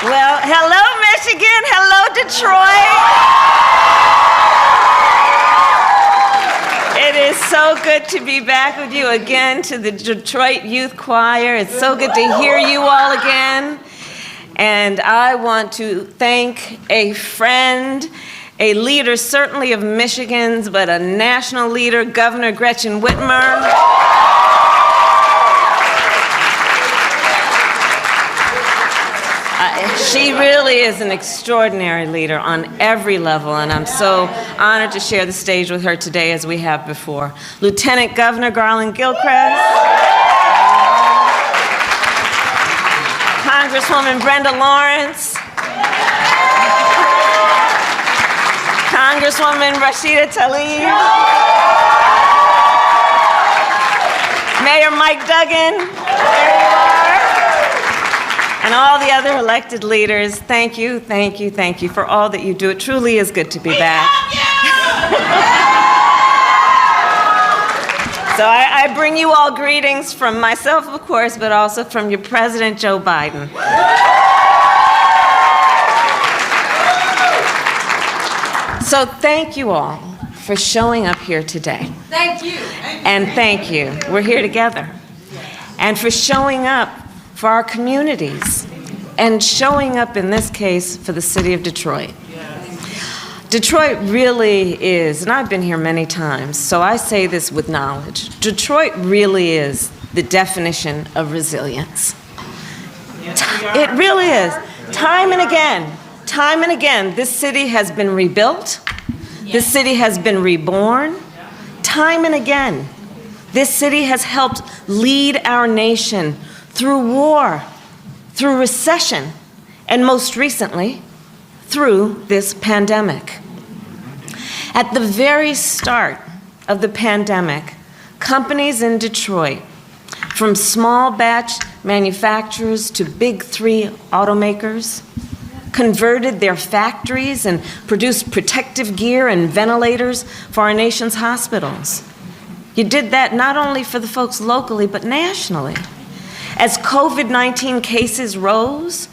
Well, hello, Michigan. Hello, Detroit. It is so good to be back with you again, to the Detroit Youth Choir. It's so good to hear you all again. And I want to thank a friend, a leader certainly of Michigan's, but a national leader, Governor Gretchen Whitmer. She really is an extraordinary leader on every level, and I'm so honored to share the stage with her today as we have before. Lieutenant Governor Garland Gilchrist, Congresswoman Brenda Lawrence, Congresswoman Rashida Tlaib, Mayor Mike Duggan, there you are. And all the other elected leaders, thank you for all that you do. It truly is good to be back. So I bring you all greetings from myself, of course, but also from your President, Joe Biden. So thank you all for showing up here today. Thank you. And thank you. We're here together. And for showing up for our communities, and showing up in this case for the city of Detroit. Detroit really is, and I've been here many times, so I say this with knowledge, Detroit really is the definition of resilience. It really is. Time and again, this city has been rebuilt, this city has been reborn. Time and again, this city has helped lead our nation through war, through recession, and most recently, through this pandemic. At the very start of the pandemic, companies in Detroit, from small batch manufacturers to big three automakers, converted their factories and produced protective gear and ventilators for our nation's hospitals. You did that not only for the folks locally, but nationally. As COVID-19 cases rose,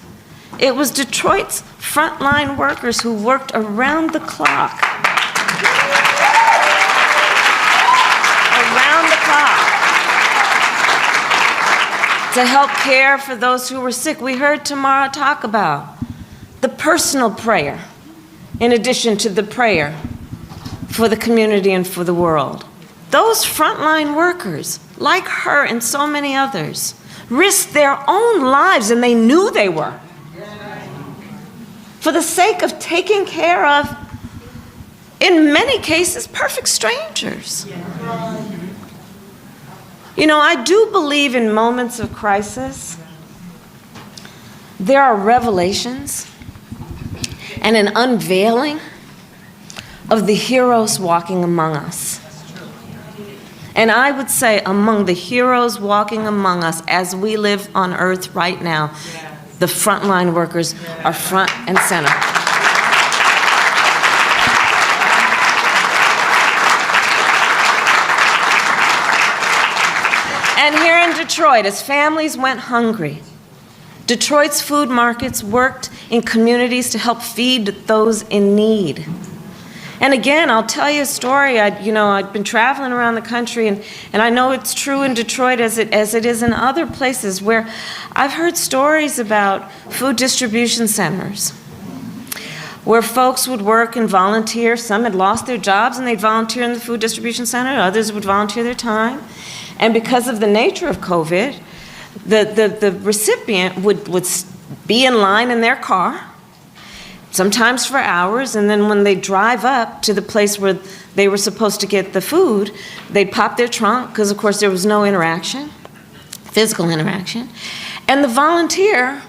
it was Detroit's frontline workers who worked around the clock. To help care for those who were sick. We heard Tamara talk about the personal prayer, in addition to the prayer for the community and for the world. Those frontline workers, like her and so many others, risked their own lives, and they knew they were, for the sake of taking care of, in many cases, perfect strangers. You know, I do believe in moments of crisis, there are revelations and an unveiling of the heroes walking among us. And I would say among the heroes walking among us as we live on earth right now, the frontline workers are front and center. And here in Detroit, as families went hungry, Detroit's food markets worked in communities to help feed those in need. And again, I'll tell you a story. I've been traveling around the country, and I know it's true in Detroit as it is in other places, where I've heard stories about food distribution centers where folks would work and volunteer. Some had lost their jobs and they'd volunteer in the food distribution center. Others would volunteer their time. And because of the nature of COVID, the recipient would be in line in their car, sometimes for hours, and then when they drive up to the place where they were supposed to get the food, they'd pop their trunk, because of course there was no interaction, physical interaction, and the volunteer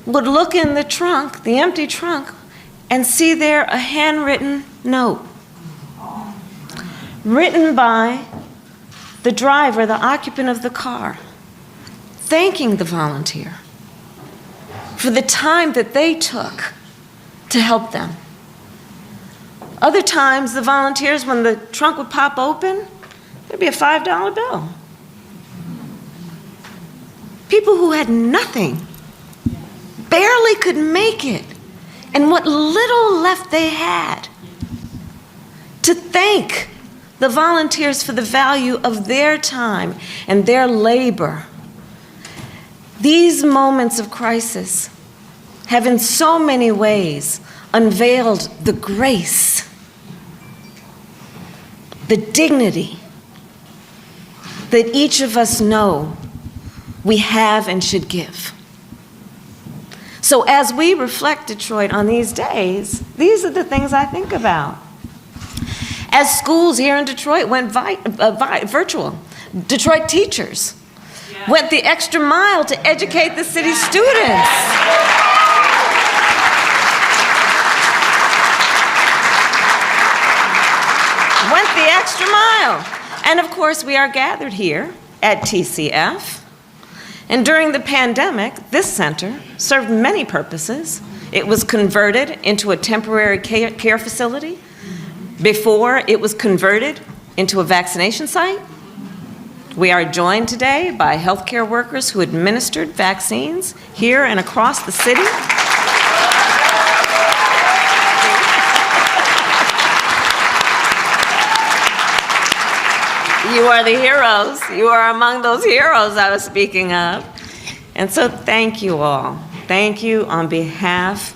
would look in the trunk, the empty trunk, and see there a handwritten note written by the driver, the occupant of the car, thanking the volunteer for the time that they took to help them. Other times, the volunteers, when the trunk would pop open, there'd be a $5 bill. People who had nothing, barely they could make it, and what little left they had, to thank the volunteers for the value of their time and their labor. These moments of crisis have in so many ways unveiled the grace, the dignity that each of us know we have and should give. So as we reflect Detroit on these days, these are the things I think about. As schools here in Detroit went virtual, Detroit teachers went the extra mile to educate the city's students. Went the extra mile. And of course, we are gathered here at TCF. And during the pandemic, this center served many purposes. It was converted into a temporary care facility. Before, it was converted into a vaccination site. We are joined today by healthcare workers who administered vaccines here and across the city. You are the heroes. You are among those heroes I was speaking of. And so thank you all. Thank you on behalf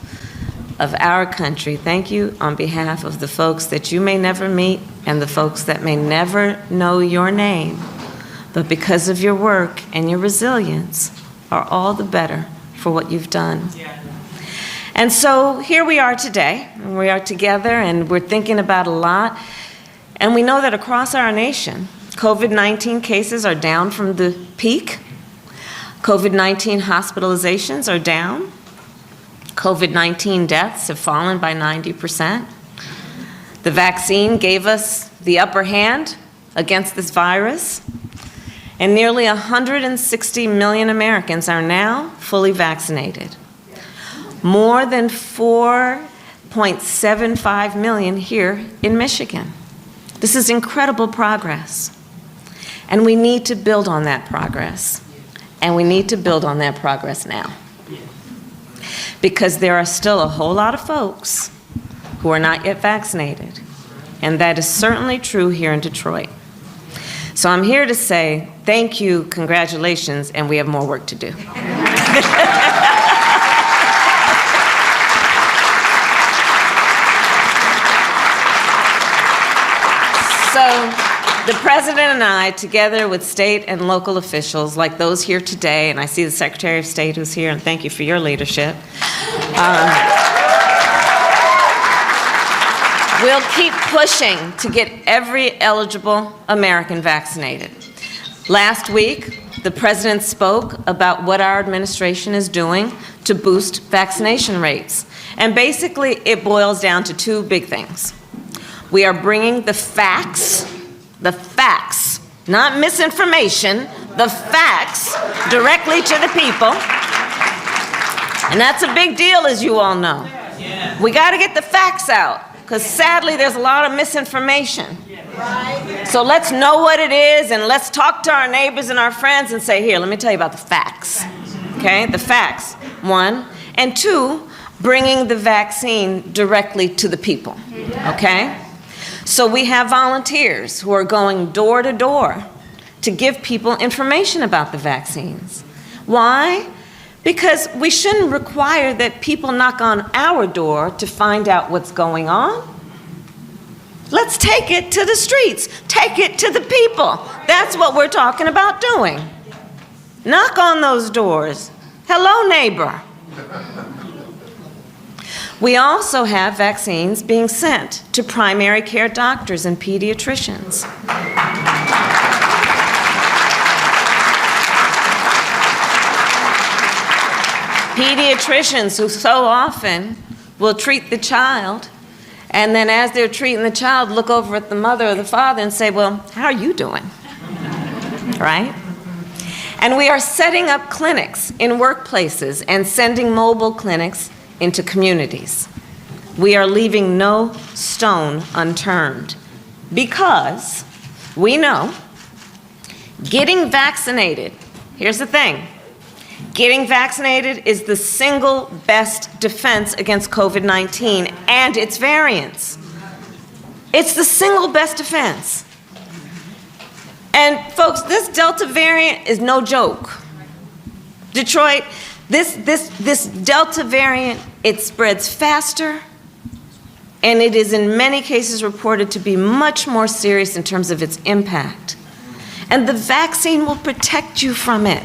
of our country. Thank you on behalf of the folks that you may never meet and the folks that may never know your name, but because of your work and your resilience are all the better for what you've done. Yeah. And so here we are today, and we are together and we're thinking about a lot, and we know that across our nation, COVID-19 cases are down from the peak. COVID-19 hospitalizations are down. COVID-19 deaths have fallen by 90%. The vaccine gave us the upper hand against this virus, and nearly 160 million Americans are now fully vaccinated. More than 4.75 million here in Michigan. This is incredible progress, and we need to build on that progress, and we need to build on that progress now. Because there are still a whole lot of folks who are not yet vaccinated, and that is certainly true here in Detroit. So I'm here to say thank you, congratulations, and we have more work to do. So the President and I, together with state and local officials like those here today, and I see the Secretary of State who's here, and thank you for your leadership, we'll keep pushing to get every eligible American vaccinated. Last week, the President spoke about what our administration is doing to boost vaccination rates. And basically, it boils down to two big things. We are bringing the facts, not misinformation, the facts directly to the people. And that's a big deal, as you all know. We got to get the facts out, because sadly there's a lot of misinformation. So let's know what it is, and let's talk to our neighbors and our friends and say, here, let me tell you about the facts. Okay, the facts, one. And two, bringing the vaccine directly to the people. Okay? So we have volunteers who are going door to door to give people information about the vaccines. Why? Because we shouldn't require that people knock on our door to find out what's going on. Let's take it to the streets. Take it to the people. That's what we're talking about doing. Knock on those doors. Hello, neighbor. We also have vaccines being sent to primary care doctors and pediatricians. Pediatricians who so often will treat the child, and then as they're treating the child, look over at the mother or the father and say, well, how are you doing? Right? And we are setting up clinics in workplaces and sending mobile clinics into communities. We are leaving no stone unturned because we know getting vaccinated, here's the thing, Getting vaccinated is the single best defense against COVID-19 and its variants. It's the single best defense. And folks, this Delta variant is no joke. Detroit, this Delta variant, it spreads faster, and it is in many cases reported to be much more serious in terms of its impact. And the vaccine will protect you from it.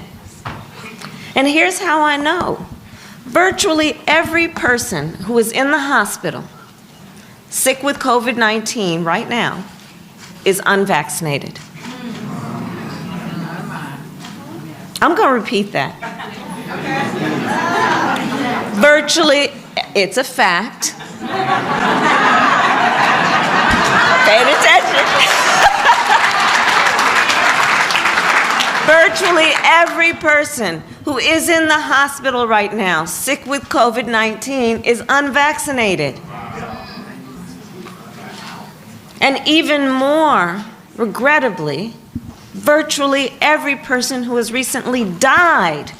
And here's how I know. Virtually every person who is in the hospital, sick with COVID-19 right now, is unvaccinated. I'm going to repeat that. Virtually, it's a fact. Pay attention. Virtually every person who is in the hospital right now, sick with COVID-19, is unvaccinated. And even more, regrettably, virtually every person who has recently died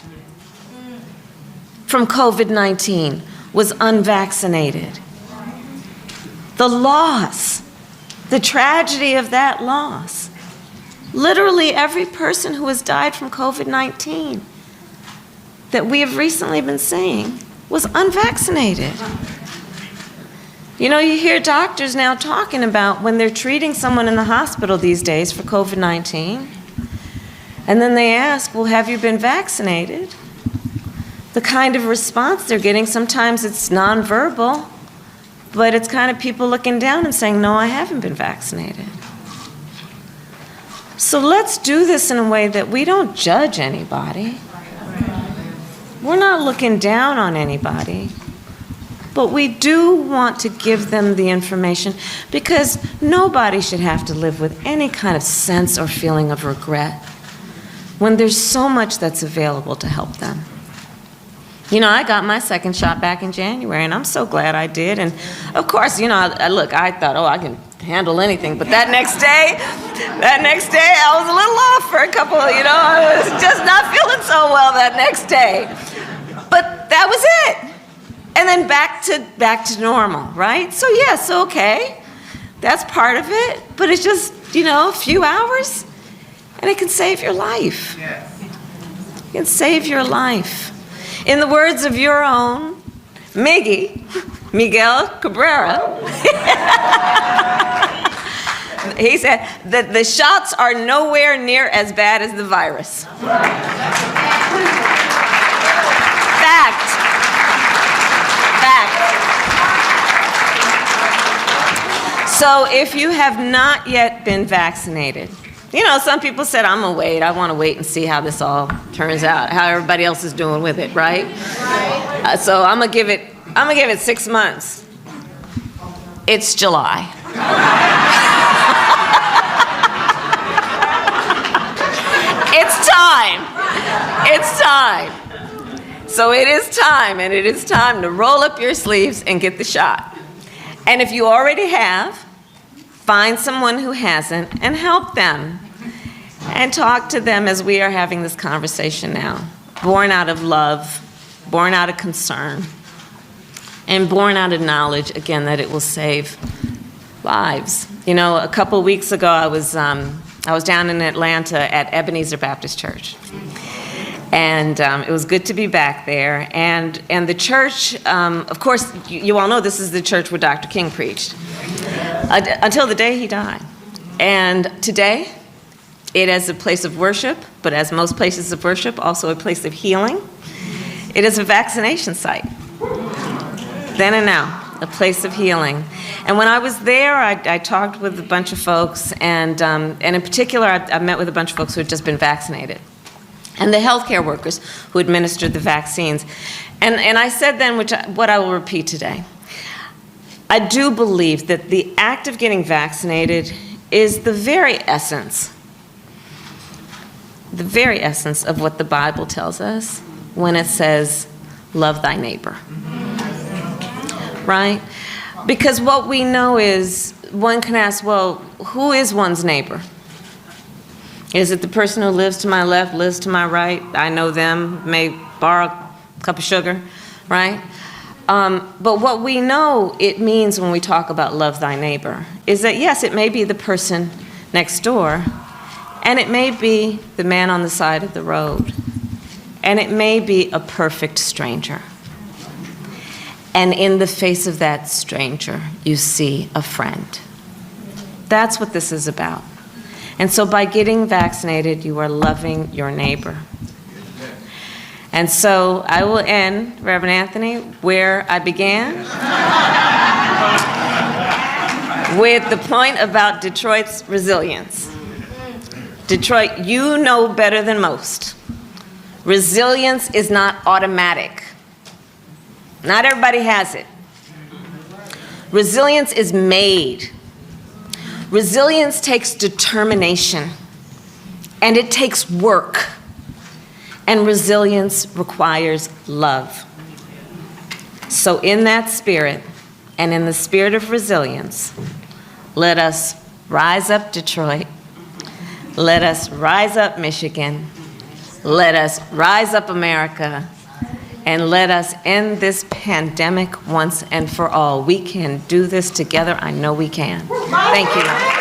from COVID-19 was unvaccinated. The loss, the tragedy of that loss. Literally every person who has died from COVID-19 that we have recently been seeing was unvaccinated. You know, you hear doctors now talking about when they're treating someone in the hospital these days for COVID-19, and then they ask, well, have you been vaccinated? The kind of response they're getting, sometimes it's nonverbal, but it's kind of people looking down and saying, no, I haven't been vaccinated. So let's do this in a way that we don't judge anybody. We're not looking down on anybody. But we do want to give them the information because nobody should have to live with any kind of sense or feeling of regret when there's so much that's available to help them. You know, I got my second shot back in January, and I'm so glad I did. And of course, you know, I thought, oh, I can handle anything. But that next day, I was a little off for a couple, I was just not feeling so well that next day. But that was it. And then back to normal, right? So yes, okay, that's part of it. But it's just, a few hours, and it can save your life. It can save your life. In the words of your own Miguel Cabrera, he said that the shots are nowhere near as bad as the virus. Fact. So if you have not yet been vaccinated, some people said, I'm gonna wait. I wanna wait and see how this all turns out, how everybody else is doing with it, right? So I'm gonna give it 6 months. It's July. It's time. So it is time, and it is time to roll up your sleeves and get the shot. And if you already have, find someone who hasn't and help them. And talk to them as we are having this conversation now. Born out of love, born out of concern, and born out of knowledge, again, that it will save lives. A couple weeks ago, I was down in Atlanta at Ebenezer Baptist Church. And it was good to be back there. And the church, of course, you all know this is the church where Dr. King preached until the day he died. And today, it is a place of worship, but as most places of worship, also a place of healing. It is a vaccination site. Then and now, a place of healing. And when I was there, I talked with a bunch of folks, and in particular, I met with a bunch of folks who had just been vaccinated, and the healthcare workers who administered the vaccines. And I said then, what I will repeat today, I do believe that the act of getting vaccinated is the very essence of what the Bible tells us when it says, love thy neighbor. Right? Because what we know is, one can ask, well, who is one's neighbor? Is it the person who lives to my left, lives to my right? I know them, may borrow a cup of sugar, right? But what we know it means when we talk about love thy neighbor is that, yes, it may be the person next door, and it may be the man on the side of the road, and it may be a perfect stranger. And in the face of that stranger, you see a friend. That's what this is about. And so by getting vaccinated, you are loving your neighbor. And so I will end, Reverend Anthony, where I began, with the point about Detroit's resilience. Detroit, you know better than most. Resilience is not automatic. Not everybody has it. Resilience is made. Resilience takes determination, and it takes work. And resilience requires love. So in that spirit, and in the spirit of resilience, let us rise up Detroit. Let us rise up Michigan. Let us rise up America. And let us end this pandemic once and for all. We can do this together. I know we can. Thank you.